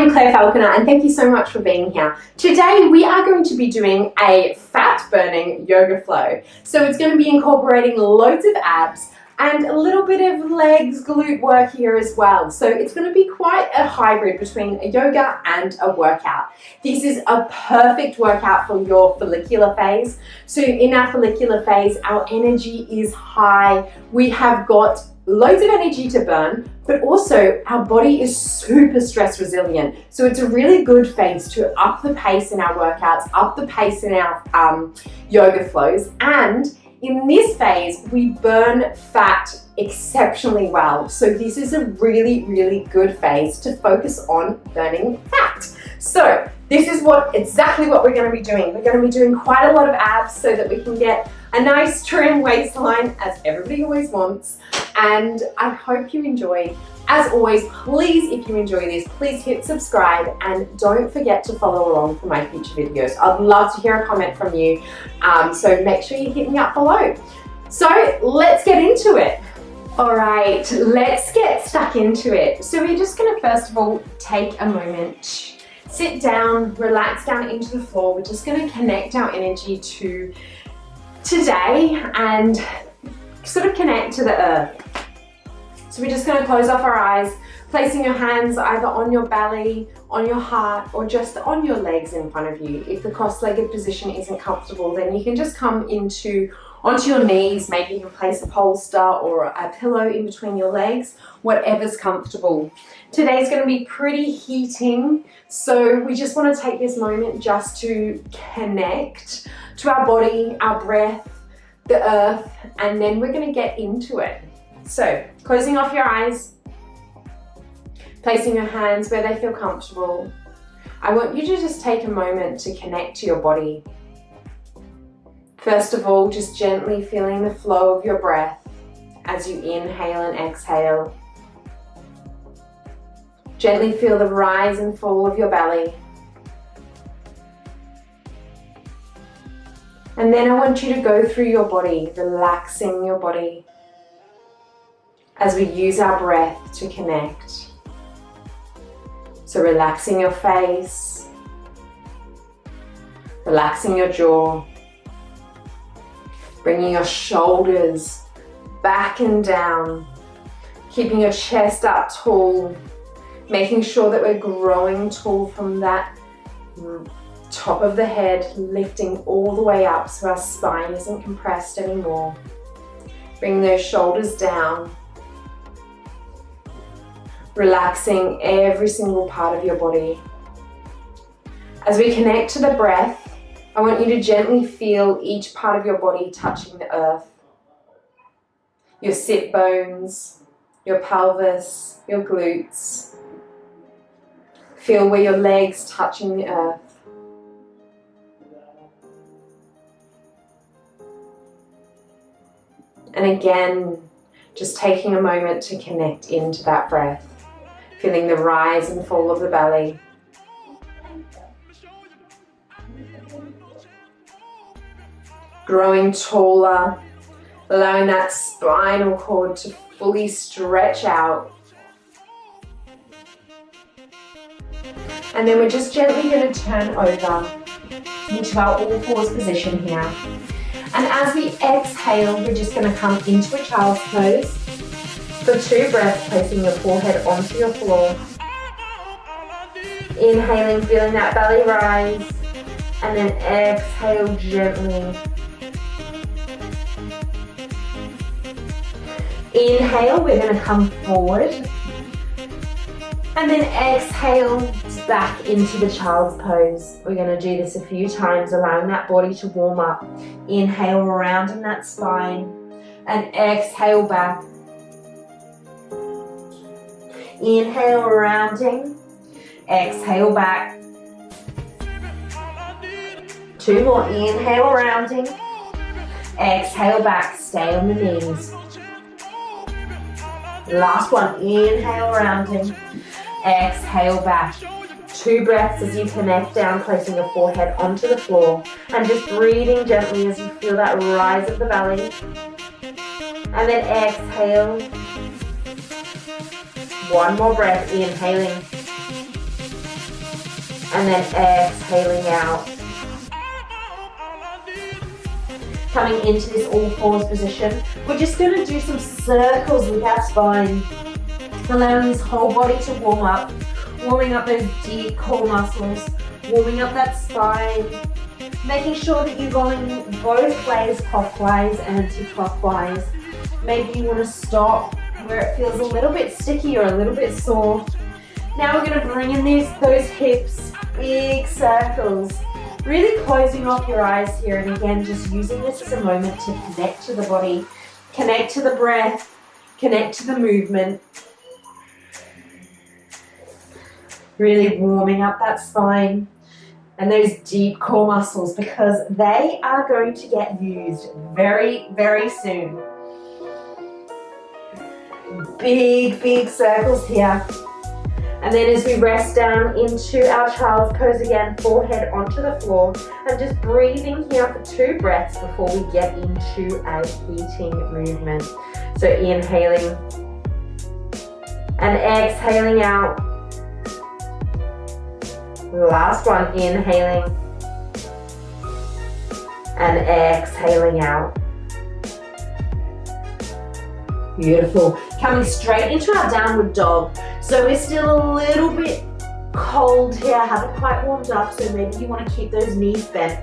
I'm Claire Falconer and thank you so much for being here. Today we are going to be doing a fat burning yoga flow. So it's going to be incorporating loads of abs and a little bit of legs, glute work here as well. So it's going to be quite a hybrid between a yoga and a workout. This is a perfect workout for your follicular phase. So in our follicular phase, our energy is high. We have got loads of energy to burn, but also our body is super stress resilient. So it's a really good phase to up the pace in our workouts, up the pace in our yoga flows. And in this phase, we burn fat exceptionally well. So this is a really, really good phase to focus on burning fat. So this is exactly what we're going to be doing. We're going to be doing quite a lot of abs so that we can get a nice trim waistline, as everybody always wants. And I hope you enjoy. As always, please, if you enjoy this, please hit subscribe and don't forget to follow along for my future videos. I'd love to hear a comment from you. So make sure you hit me up below. So let's get into it. All right, let's get stuck into it. So we're just gonna first of all take a moment, sit down, relax down into the floor. We're just gonna connect our energy to today and sort of connect to the earth. So we're just going to close off our eyes, placing your hands either on your belly, on your heart, or just on your legs in front of you. If the cross-legged position isn't comfortable, then you can just come onto your knees. Maybe you can place a bolster or a pillow in between your legs, whatever's comfortable. Today's going to be pretty heating, so we just want to take this moment just to connect to our body, our breath, the earth, and then we're going to get into it. So closing off your eyes, placing your hands where they feel comfortable. I want you to just take a moment to connect to your body. First of all, just gently feeling the flow of your breath as you inhale and exhale. Gently feel the rise and fall of your belly. And then I want you to go through your body, relaxing your body as we use our breath to connect. So relaxing your face, relaxing your jaw, bringing your shoulders back and down, keeping your chest up tall, making sure that we're growing tall from that top of the head, lifting all the way up so our spine isn't compressed anymore. Bring those shoulders down, relaxing every single part of your body. As we connect to the breath, I want you to gently feel each part of your body touching the earth. Your sit bones, your pelvis, your glutes. Feel where your legs touching the earth. And again, just taking a moment to connect into that breath. Feeling the rise and fall of the belly. Growing taller, allowing that spinal cord to fully stretch out. And then we're just gently going to turn over into our all fours position here. And as we exhale, we're just going to come into a child's pose. For 2 breaths, placing your forehead onto your floor. Inhaling, feeling that belly rise. And then exhale gently. Inhale, we're going to come forward. And then exhale back into the child's pose. We're going to do this a few times, allowing that body to warm up. Inhale, rounding that spine. And exhale back. Inhale, rounding. Exhale back. 2 more. Inhale, rounding. Exhale back. Stay on the knees. Last one. Inhale, rounding. Exhale back. 2 breaths as you connect down, placing your forehead onto the floor. And just breathing gently as you feel that rise of the belly. And then exhale. 1 more breath, inhaling. And then exhaling out. Coming into this all fours position. We're just going to do some circles with our spine. Allowing this whole body to warm up. Warming up those deep core muscles. Warming up that spine. Making sure that you're going both ways, clockwise and anti-clockwise. Maybe you want to stop where it feels a little bit sticky or a little bit sore. Now we're going to bring in those hips, big circles. Really closing off your eyes here, and again, just using this as a moment to connect to the body, connect to the breath, connect to the movement. Really warming up that spine and those deep core muscles, because they are going to get used very, very soon. Big, big circles here. And then as we rest down into our child's pose again, forehead onto the floor, and just breathing here for 2 breaths before we get into a heating movement. So inhaling and exhaling out. Last one, inhaling and exhaling out. Beautiful. Coming straight into our downward dog. So we're still a little bit cold here, haven't quite warmed up, so maybe you want to keep those knees bent.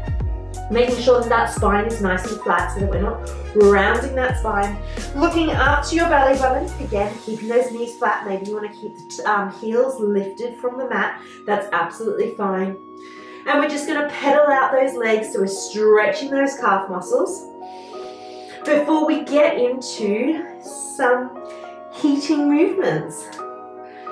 Making sure that that spine is nice and flat so that we're not rounding that spine. Looking up to your belly button, again, keeping those knees flat. Maybe you want to keep the heels lifted from the mat. That's absolutely fine. And we're just going to pedal out those legs, so we're stretching those calf muscles before we get into some heating movements.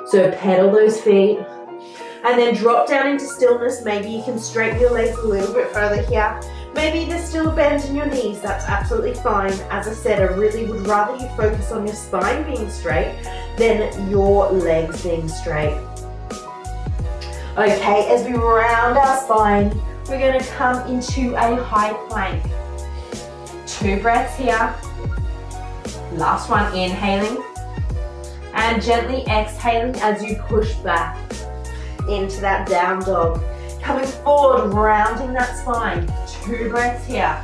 So pedal those feet and then drop down into stillness. Maybe you can straighten your legs a little bit further here. Maybe there's still a bend in your knees. That's absolutely fine. As I said, I really would rather you focus on your spine being straight than your legs being straight. Okay, as we round our spine, we're going to come into a high plank. 2 breaths here. Last one, inhaling. And gently exhaling as you push back into that down dog. Coming forward, rounding that spine. 2 breaths here.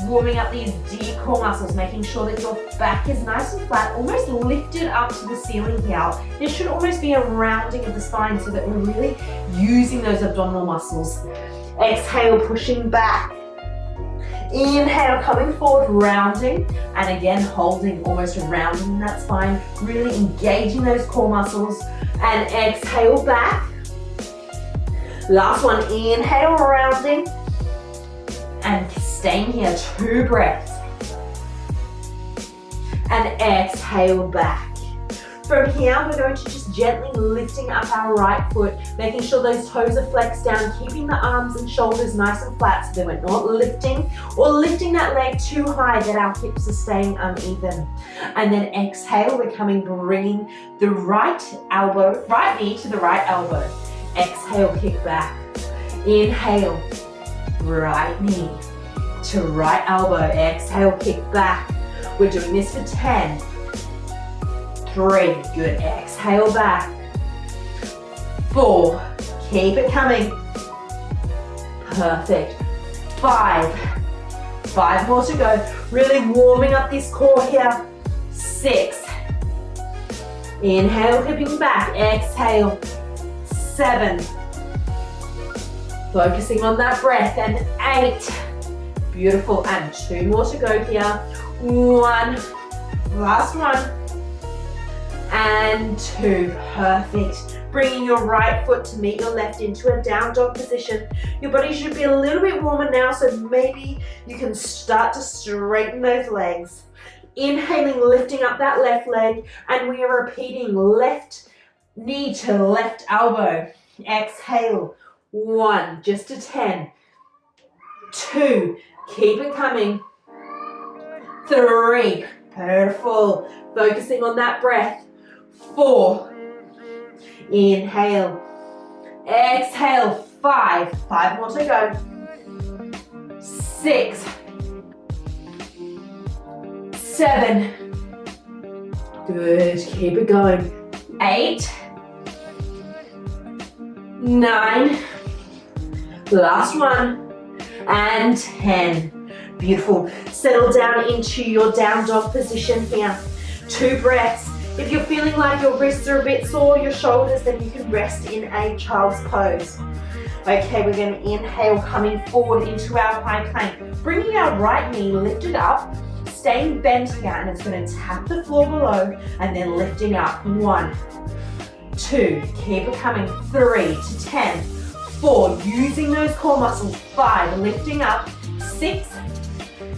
Warming up these deep core muscles, making sure that your back is nice and flat, almost lifted up to the ceiling here. This should almost be a rounding of the spine so that we're really using those abdominal muscles. Exhale, pushing back. Inhale, coming forward, rounding, and again holding, almost rounding that spine, really engaging those core muscles, and exhale back. Last one, inhale, rounding, and staying here, 2 breaths, and exhale back. From here, we're going to just gently lifting up our right foot, making sure those toes are flexed down, keeping the arms and shoulders nice and flat so that we're not lifting or lifting that leg too high that our hips are staying uneven. And then exhale, we're bringing the right knee to the right elbow. Exhale, kick back. Inhale, right knee to right elbow. Exhale, kick back. We're doing this for 10. 3, good, exhale back. 4, keep it coming. Perfect. 5 more to go. Really warming up this core here. 6, inhale, hipping back, exhale. 7, focusing on that breath, and 8, beautiful, and 2 more to go here. 1, last one. And 2, perfect. Bringing your right foot to meet your left into a down dog position. Your body should be a little bit warmer now, so maybe you can start to straighten those legs. Inhaling, lifting up that left leg, and we are repeating left knee to left elbow. Exhale, 1, just to 10. 2, keep it coming. 3, beautiful. Focusing on that breath. 4, inhale, exhale. 5 more to go. 6, 7, good, keep it going. 8, 9, last one, and 10. Beautiful. Settle down into your down dog position here. 2 breaths. If you're feeling like your wrists are a bit sore, your shoulders, then you can rest in a child's pose. Okay, we're going to inhale, coming forward into our high plank. Bringing our right knee lifted up, staying bent here, and it's going to tap the floor below, and then lifting up. 1, 2, keep it coming. 3 to 10. 4, using those core muscles. 5, lifting up. 6,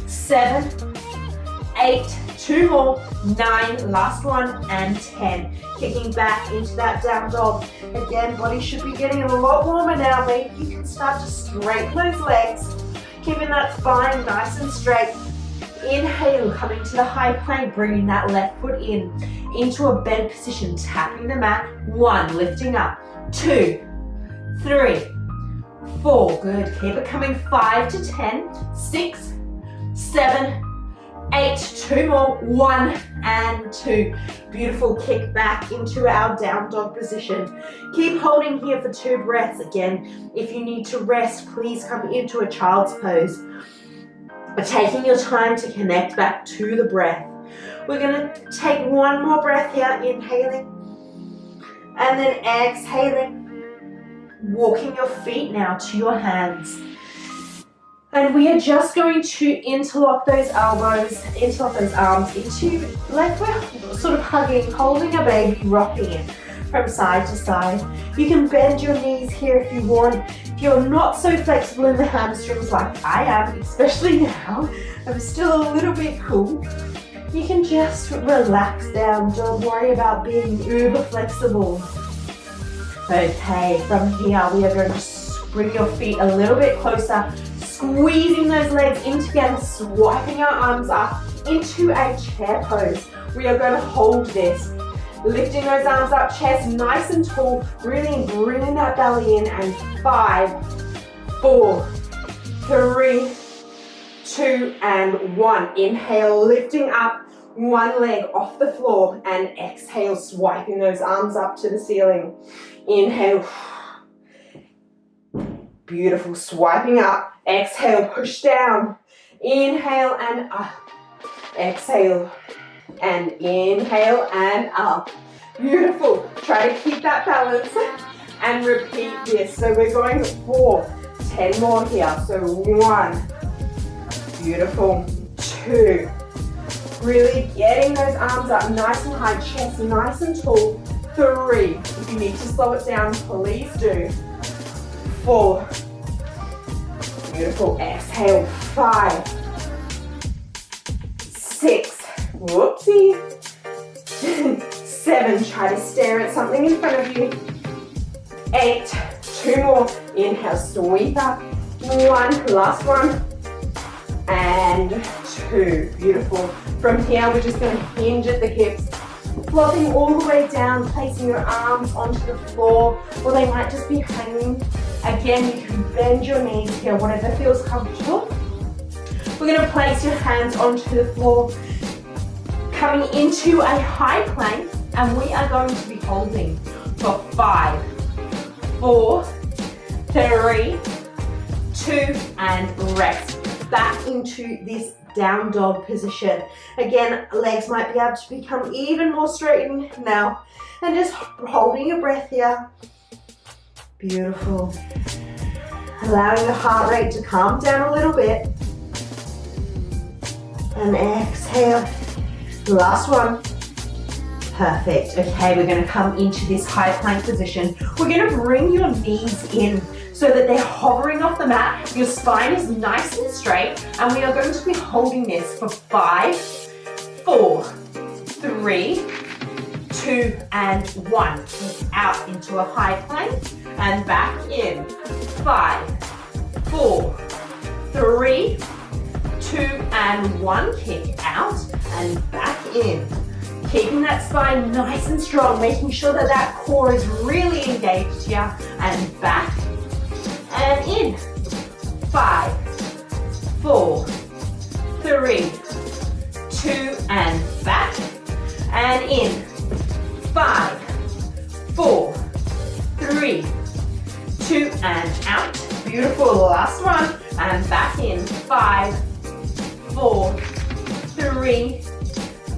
7, 8, 2 more, 9, last one, and 10. Kicking back into that down dog. Again, body should be getting a lot warmer now. Maybe you can start to straighten those legs, keeping that spine nice and straight. Inhale, coming to the high plank, bringing that left foot in, into a bent position, tapping the mat. 1, lifting up. 2, 3, 4, good. Keep it coming. 5 to 10, 6, 7, 8, 2 more, 1 and 2. Beautiful. Kick back into our down dog position. Keep holding here for 2 breaths. Again, if you need to rest, please come into a child's pose. But taking your time to connect back to the breath. We're going to take 1 more breath here, inhaling, and then exhaling. Walking your feet now to your hands. And we are just going to interlock those elbows, interlock those arms into, like we're sort of hugging, holding a baby, rocking it from side to side. You can bend your knees here if you want. If you're not so flexible in the hamstrings like I am, especially now, I'm still a little bit cool, you can just relax down. Don't worry about being uber flexible. Okay, from here we are going to bring your feet a little bit closer, squeezing those legs in together, swiping our arms up into a chair pose. We are going to hold this, lifting those arms up, chest nice and tall, really bringing that belly in, and 5, 4, 3, 2, and 1. Inhale, lifting up, 1 leg off the floor, and exhale, swiping those arms up to the ceiling. Inhale. Beautiful. Swiping up. Exhale. Push down. Inhale and up. Exhale. And inhale and up. Beautiful. Try to keep that balance and repeat this. So we're going for 10 more here. So 1. Beautiful. 2. Really getting those arms up nice and high. Chest nice and tall. 3. If you need to slow it down, please do. 4. Beautiful. Exhale. 5. 6. Whoopsie. 7. Try to stare at something in front of you. 8. 2 more. Inhale. Sweep up. 1. Last one. And 2. Beautiful. From here, we're just going to hinge at the hips. Flopping all the way down, placing your arms onto the floor, or they might just be hanging. Again, you can bend your knees here, whatever feels comfortable. We're going to place your hands onto the floor, coming into a high plank, and we are going to be holding for 5, 4, 3, 2, and rest. Back into this down dog position. Again, legs might be able to become even more straightened now. And just holding your breath here. Beautiful. Allowing the heart rate to calm down a little bit. And exhale. Last one. Perfect. Okay, we're going to come into this high plank position. We're going to bring your knees in so that they're hovering off the mat. Your spine is nice and straight, and we are going to be holding this for 5, 4, 3, 2, and 1. Kick out into a high plank and back in. 5, 4, 3, 2, and 1. Kick out and back in. Keeping that spine nice and strong, making sure that that core is really engaged here, and back and in. 5, 4, 3, 2, and back and in. 5, 4, 3, and out. Beautiful, last one. And back in. 5, 4, 3,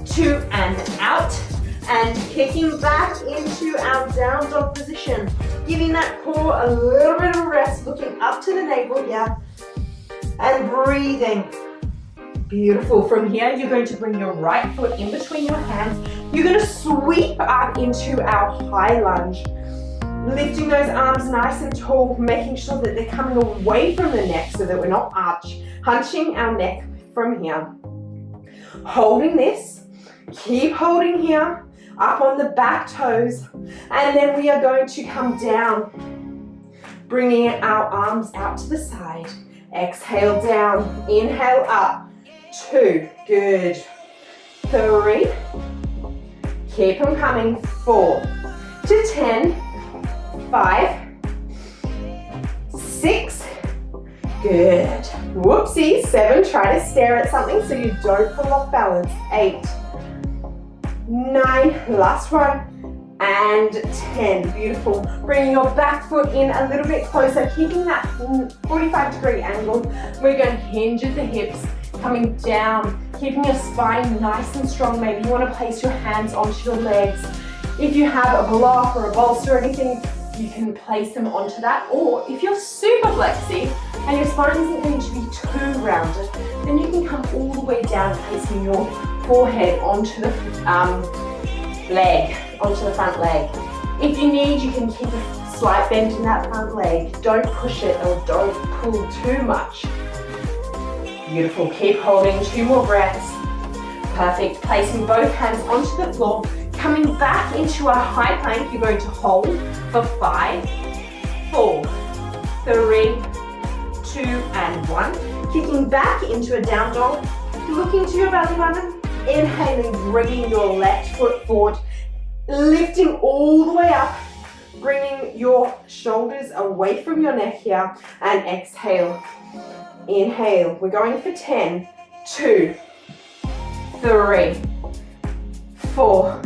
2, and out. And kicking back into our down dog position. Giving that core a little bit of rest, looking up to the navel here. And breathing. Beautiful. From here, you're going to bring your right foot in between your hands. You're going to sweep up into our high lunge. Lifting those arms nice and tall, making sure that they're coming away from the neck so that we're not hunching our neck from here. Holding this. Keep holding here. Up on the back toes. And then we are going to come down. Bringing our arms out to the side. Exhale down. Inhale up. 2. Good. 3. Keep them coming. 4 to 10. 5, 6, good. Whoopsie, 7, try to stare at something so you don't fall off balance. 8, 9, last one, and 10, beautiful. Bringing your back foot in a little bit closer, keeping that 45-degree angle. We're going to hinge at the hips, coming down, keeping your spine nice and strong. Maybe you want to place your hands onto your legs. If you have a block or a bolster or anything, you can place them onto that, or if you're super flexy and your spine isn't going to be too rounded, then you can come all the way down, placing your forehead onto the front leg. If you need, you can keep a slight bend in that front leg. Don't push it or don't pull too much. Beautiful, keep holding, 2 more breaths. Perfect, placing both hands onto the floor. Coming back into a high plank, you're going to hold for 5, 4, 3, 2, and 1. Kicking back into a down dog, looking to your belly button, inhaling, bringing your left foot forward, lifting all the way up, bringing your shoulders away from your neck here, and exhale. Inhale, we're going for 10, 2, 3, 4,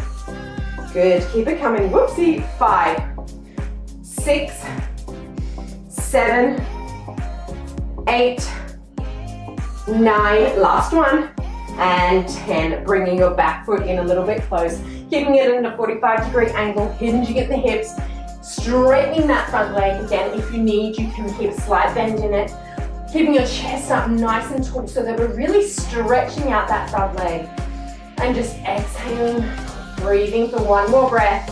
good, keep it coming. Whoopsie. 5, 6, 7, 8, 9, last one, and 10. Bringing your back foot in a little bit close, keeping it in a 45-degree angle, hinging at the hips, straightening that front leg. Again, if you need, you can keep a slight bend in it, keeping your chest up nice and tall so that we're really stretching out that front leg. And just exhaling. Breathing for 1 more breath.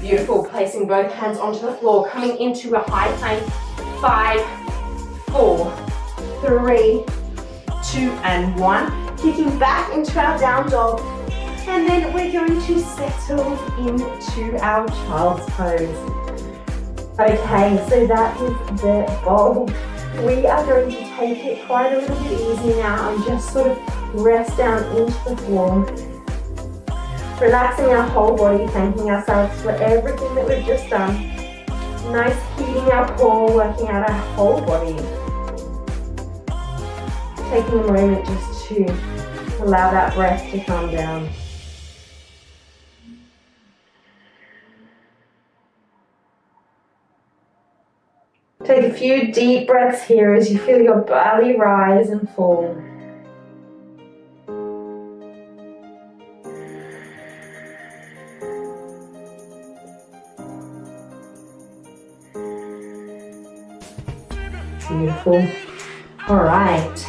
Beautiful, placing both hands onto the floor, coming into a high plank. 5, 4, 3, 2, and 1. Kicking back into our down dog. And then we're going to settle into our child's pose. Okay, so that is the bowl. We are going to take it quite a little bit easy now and just sort of rest down into the floor. Relaxing our whole body, thanking ourselves for everything that we've just done. Nice heating our core, working out our whole body. Taking a moment just to allow that breath to calm down. Take a few deep breaths here as you feel your belly rise and fall. Beautiful. All right.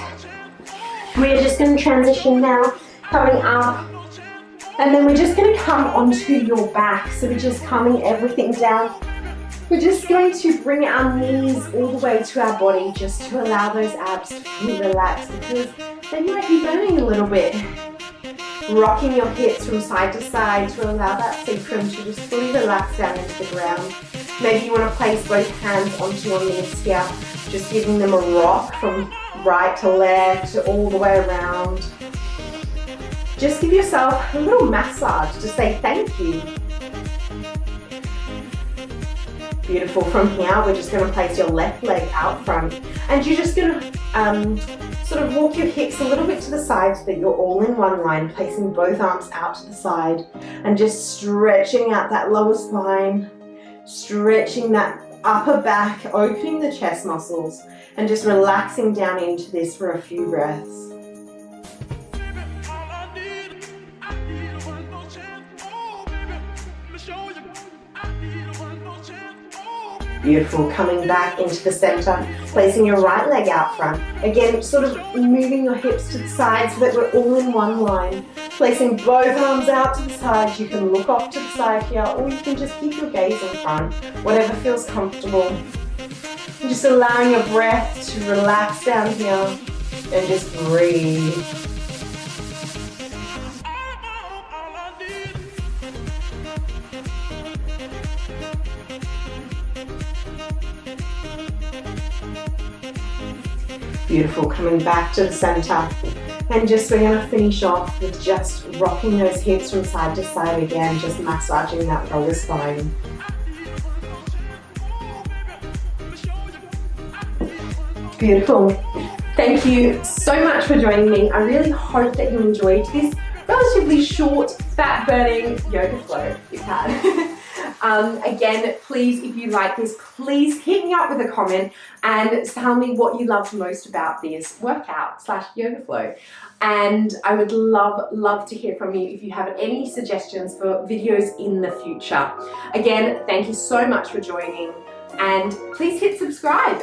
We're just going to transition now, coming up, and then we're just going to come onto your back. So we're just calming everything down. We're just going to bring our knees all the way to our body just to allow those abs to be relaxed because they might be burning a little bit. Rocking your hips from side to side to allow that sacrum to just fully relax down into the ground. Maybe you want to place both hands onto your knees here, just giving them a rock from right to left, all the way around. Just give yourself a little massage to say thank you. Beautiful. From here, we're just going to place your left leg out front, and you're just going to sort of walk your hips a little bit to the side so that you're all in one line, placing both arms out to the side and just stretching out that lower spine, stretching that upper back, opening the chest muscles and just relaxing down into this for a few breaths. Beautiful, coming back into the center, placing your right leg out front. Again, sort of moving your hips to the side so that we're all in one line. Placing both arms out to the side. You can look off to the side here, or you can just keep your gaze in front, whatever feels comfortable. And just allowing your breath to relax down here and just breathe. Beautiful, coming back to the center. And just we're going to finish off with just rocking those hips from side to side again, just massaging that lower spine. Beautiful. Thank you so much for joining me. I really hope that you enjoyed this relatively short, fat-burning yoga flow you've had. Again, please, if you like this, please hit me up with a comment and tell me what you loved most about this workout / yoga flow. And I would love to hear from you if you have any suggestions for videos in the future. Again, thank you so much for joining, and please hit subscribe.